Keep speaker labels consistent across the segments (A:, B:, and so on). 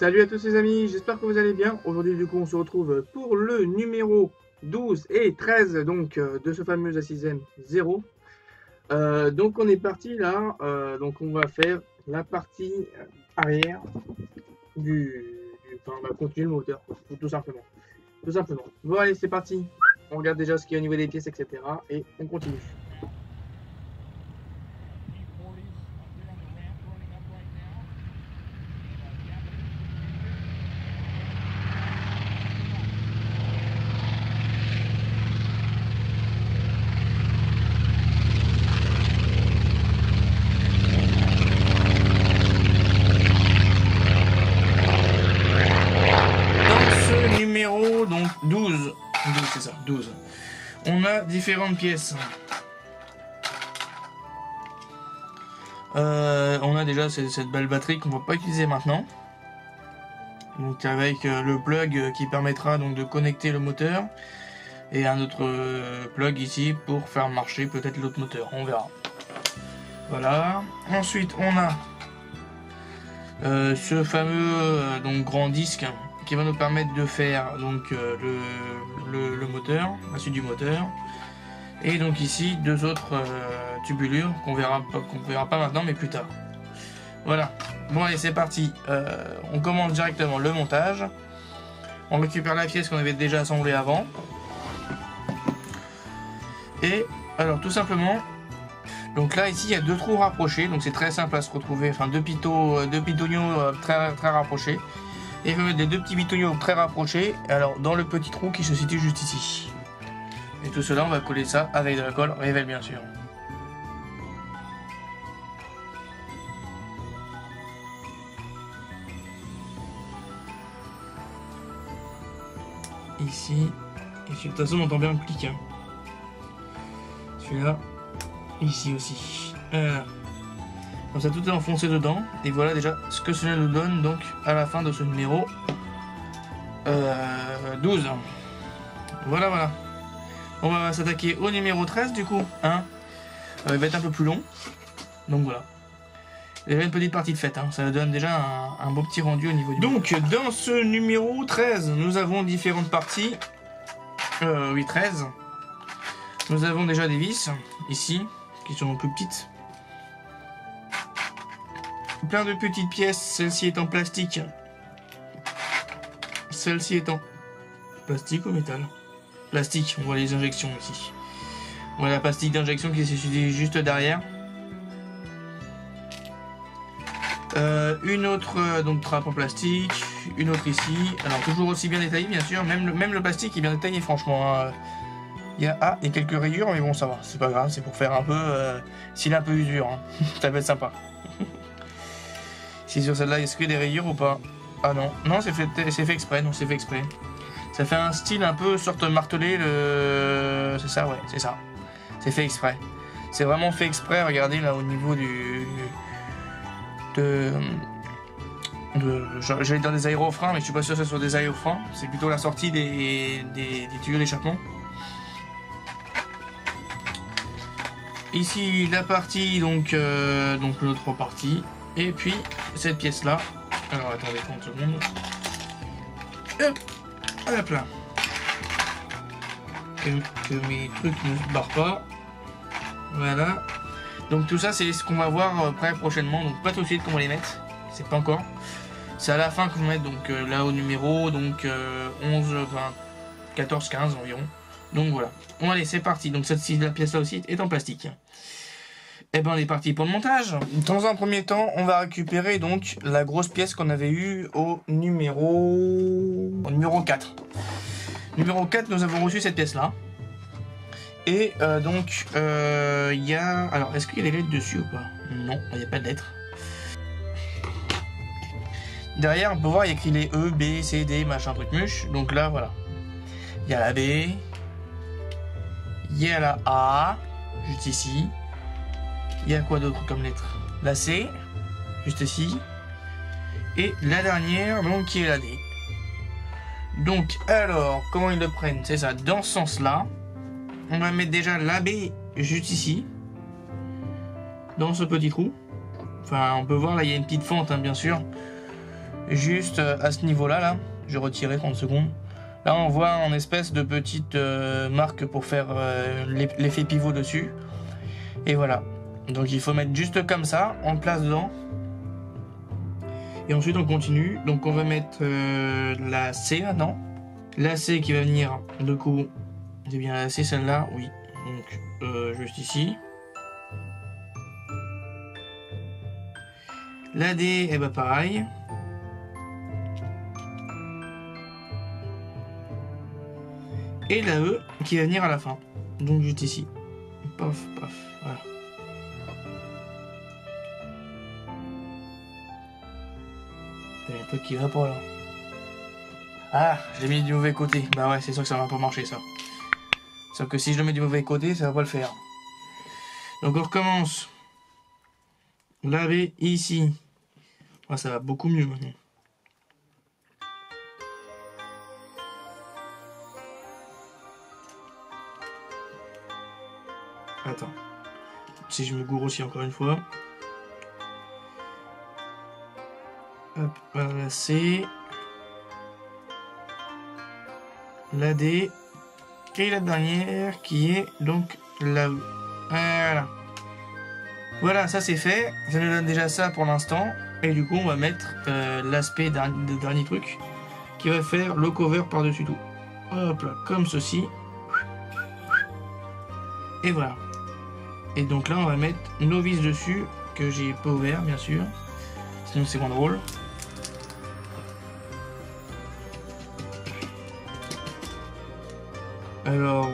A: Salut à tous les amis, j'espère que vous allez bien. Aujourd'hui du coup on se retrouve pour le numéro 12 et 13 donc de ce fameux Assisem 0. Donc on est parti là, donc on va faire la partie arrière enfin on va continuer le moteur, tout simplement. Tout simplement. Bon allez c'est parti, on regarde déjà ce qu'il y a au niveau des pièces etc. et on continue. Numéro donc 12 c'est ça, 12. On a différentes pièces. On a déjà cette belle batterie qu'on va pas utiliser maintenant. Donc avec le plug qui permettra donc de connecter le moteur et un autre plug ici pour faire marcher peut-être l'autre moteur, on verra. Voilà. Ensuite on a ce fameux donc grand disque qui va nous permettre de faire donc le moteur, la suite du moteur, et donc ici deux autres tubulures qu'on verra pas maintenant mais plus tard. Voilà, bon allez c'est parti, on commence directement le montage. On récupère la pièce qu'on avait déjà assemblée avant, et alors tout simplement, donc là ici il y a deux trous rapprochés, donc c'est très simple à se retrouver, enfin deux pitonios très rapprochés. Et il faut mettre les deux petits bitoniaux très rapprochés, alors dans le petit trou qui se situe juste ici. Et tout cela, on va coller ça avec de la colle Rével bien sûr. Ici, et de toute façon on entend bien le clic. Hein. Celui-là, ici aussi. Voilà. Comme ça tout est enfoncé dedans, et voilà déjà ce que cela nous donne donc à la fin de ce numéro 12. Voilà. On va s'attaquer au numéro 13 du coup, hein. Il va être un peu plus long, donc voilà. Il y avait une petite partie de fête, hein. Ça donne déjà un beau petit rendu au niveau du... Donc dans ce numéro 13, nous avons différentes parties, oui 13. Nous avons déjà des vis, ici, qui sont plus petites. Plein de petites pièces, celle-ci est en plastique. Celle-ci est en plastique ou métal? Plastique, on voit les injections ici. Voilà la plastique d'injection qui se situe juste derrière. Une autre donc trappe en plastique, une autre ici. Alors toujours aussi bien détaillé bien sûr, même le plastique est bien détaillé franchement. Il y a quelques rayures mais bon ça va, c'est pas grave, c'est pour faire un peu s'il est un peu usure, hein. Ça va être sympa. Si sur celle-là, est-ce qu'il y a des rayures ou pas? Ah non, non c'est fait exprès, non c'est fait exprès. Ça fait un style un peu sorte martelé, c'est ça, ouais, c'est ça. C'est fait exprès. C'est vraiment fait exprès, regardez là au niveau j'allais dire des aérofreins, mais je suis pas sûr que ce soit des aérofreins. C'est plutôt la sortie des tuyaux d'échappement. Ici la partie, donc l'autre partie. Et puis cette pièce là, alors attendez 30 secondes, hop là, que mes trucs ne se barrent pas, voilà, donc tout ça c'est ce qu'on va voir prochainement, donc pas tout de suite qu'on va les mettre, c'est pas encore, c'est à la fin qu'on va mettre donc là au numéro, donc 11, 20, 14, 15 environ, donc voilà, bon allez c'est parti, donc la pièce là aussi est en plastique. Et ben on est parti pour le montage. Dans un premier temps, on va récupérer donc la grosse pièce qu'on avait eue au numéro 4. Numéro 4, nous avons reçu cette pièce là. Et donc il y a... Alors est-ce qu'il y a des lettres dessus ou pas? Non, il n'y a pas de lettres. Derrière on peut voir il y a écrit les E, B, C, D, machin truc muche. Donc là voilà. Il y a la B. Il y a la A, juste ici. Il y a quoi d'autre comme lettre? La C, juste ici. Et la dernière, donc qui est la D. Donc, alors, comment ils le prennent? C'est ça, dans ce sens-là. On va mettre déjà la B juste ici. Dans ce petit trou. Enfin, on peut voir, là, il y a une petite fente, hein, bien sûr. juste à ce niveau-là, là, je vais retirer 30 secondes. Là, on voit en espèce de petite marque pour faire l'effet pivot dessus. Et voilà. Donc, il faut mettre juste comme ça, en place dedans. Et ensuite, on continue. Donc, on va mettre la C maintenant. La C qui va venir, du coup, c'est bien la C, celle-là, oui. Donc, juste ici. La D, et bah pareil. Et la E qui va venir à la fin. Donc juste ici. Paf, paf, voilà. T'as un truc qui va pas là. Ah, je l'ai mis du mauvais côté. Bah ouais, c'est sûr que ça va pas marcher ça. Sauf que si je le mets du mauvais côté, ça va pas le faire. Donc on recommence. La B ici. Ah, ça va beaucoup mieux maintenant. Attends. Si je me gourre aussi encore une fois. Hop, la C. La D. Et la dernière qui est donc la E. Voilà. Voilà, ça c'est fait. Ça nous donne déjà ça pour l'instant. Et du coup, on va mettre l'aspect de dernier truc qui va faire le cover par-dessus tout. Hop là, comme ceci. Et voilà. Et donc là, on va mettre nos vis dessus, que j'ai pas ouvert, bien sûr. Sinon, c'est moins drôle. Alors,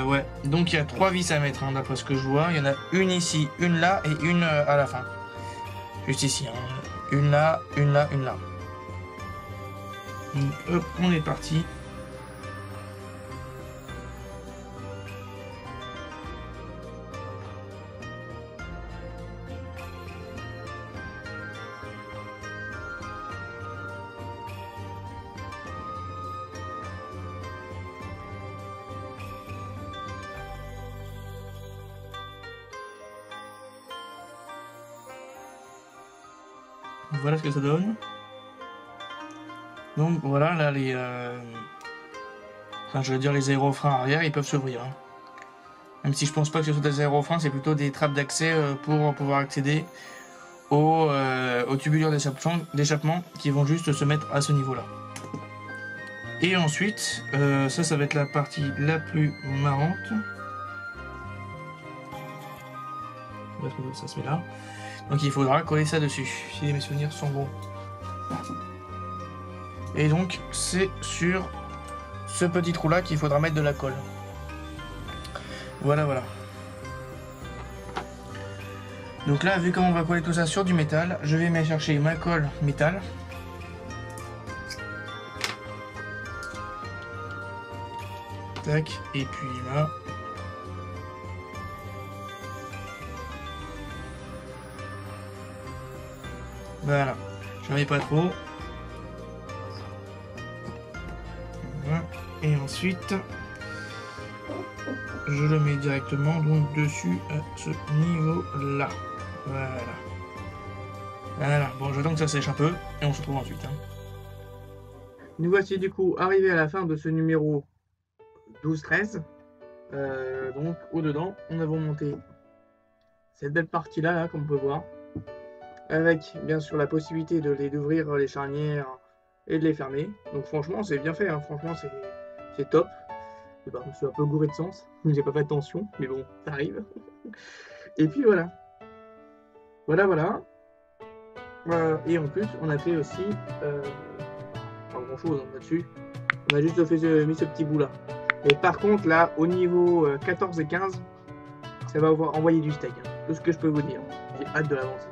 A: ouais. Donc, il y a 3 vis à mettre, hein, d'après ce que je vois. Il y en a une ici, une là et une à la fin. Juste ici. Hein. Une là, une là, une là. Donc, hop, on est parti. Voilà ce que ça donne. Donc voilà, là les... Enfin, je veux dire les aérofreins arrière, ils peuvent s'ouvrir. Hein. Même si je pense pas que ce soit des aérofreins, c'est plutôt des trappes d'accès pour pouvoir accéder aux tubulures d'échappement qui vont juste se mettre à ce niveau-là. Et ensuite, ça va être la partie la plus marrante. Ça se met là. Donc il faudra coller ça dessus, si mes souvenirs sont bons. Et donc c'est sur ce petit trou là qu'il faudra mettre de la colle. Voilà, voilà. Donc là, vu comment on va coller tout ça sur du métal, je vais aller chercher ma colle métal. Tac, et puis là. Voilà, j'en ai pas trop. Voilà. Et ensuite, je le mets directement donc dessus à ce niveau-là. Voilà. Voilà, bon, j'attends que ça sèche un peu et on se retrouve ensuite. Hein. Nous voici du coup arrivés à la fin de ce numéro 12-13. Donc au-dedans, on a monté cette belle partie-là, là, comme on peut voir. Avec bien sûr la possibilité d'ouvrir les charnières et de les fermer. Donc franchement c'est bien fait, hein. Franchement c'est top. Je me suis un peu gouré de sens, j'ai pas fait attention, mais bon, ça arrive. Et puis voilà. Voilà. Et en plus on a fait aussi pas grand chose là-dessus. On a juste mis ce petit bout là. Et par contre là au niveau 14 et 15, ça va envoyer du steak. Hein. Tout ce que je peux vous dire. J'ai hâte de l'avancer.